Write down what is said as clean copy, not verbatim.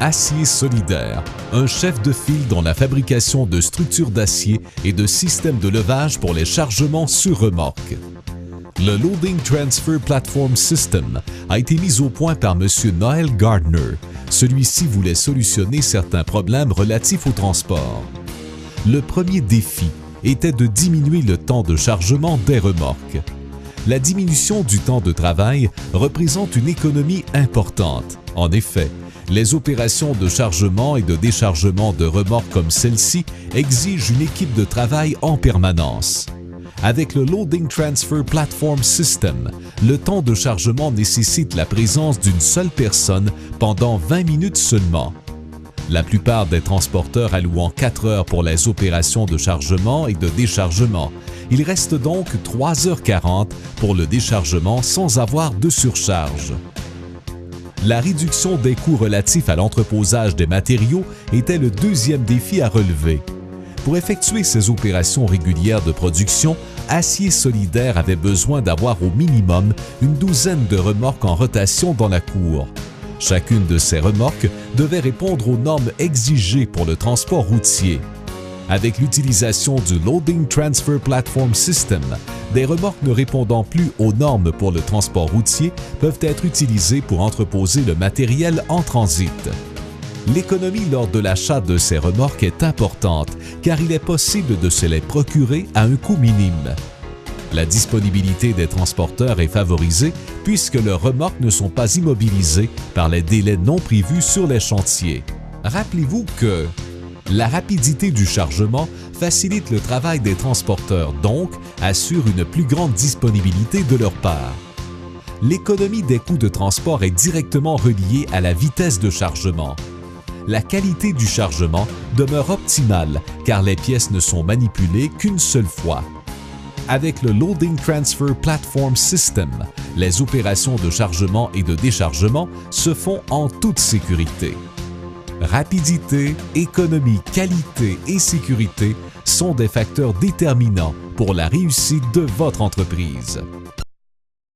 Acier Solidaire, un chef de file dans la fabrication de structures d'acier et de systèmes de levage pour les chargements sur remorque. Le Loading Transfer Platform System a été mis au point par M. Noel Gardner. Celui-ci voulait solutionner certains problèmes relatifs au transport. Le premier défi était de diminuer le temps de chargement des remorques. La diminution du temps de travail représente une économie importante. En effet, les opérations de chargement et de déchargement de remorques comme celle-ci exigent une équipe de travail en permanence. Avec le Loading Transfer Platform System, le temps de chargement nécessite la présence d'une seule personne pendant 20 minutes seulement. La plupart des transporteurs allouant 4 heures pour les opérations de chargement et de déchargement. Il reste donc 3h40 pour le déchargement sans avoir de surcharge. La réduction des coûts relatifs à l'entreposage des matériaux était le deuxième défi à relever. Pour effectuer ces opérations régulières de production, Acier Solidaire avait besoin d'avoir au minimum une douzaine de remorques en rotation dans la cour. Chacune de ces remorques devait répondre aux normes exigées pour le transport routier. Avec l'utilisation du Loading Transfer Platform System, des remorques ne répondant plus aux normes pour le transport routier peuvent être utilisées pour entreposer le matériel en transit. L'économie lors de l'achat de ces remorques est importante car il est possible de se les procurer à un coût minime. La disponibilité des transporteurs est favorisée puisque leurs remorques ne sont pas immobilisées par les délais non prévus sur les chantiers. Rappelez-vous que la rapidité du chargement facilite le travail des transporteurs, donc assure une plus grande disponibilité de leur part. L'économie des coûts de transport est directement reliée à la vitesse de chargement. La qualité du chargement demeure optimale car les pièces ne sont manipulées qu'une seule fois. Avec le Loading Transfer Platform System, les opérations de chargement et de déchargement se font en toute sécurité. Rapidité, économie, qualité et sécurité sont des facteurs déterminants pour la réussite de votre entreprise.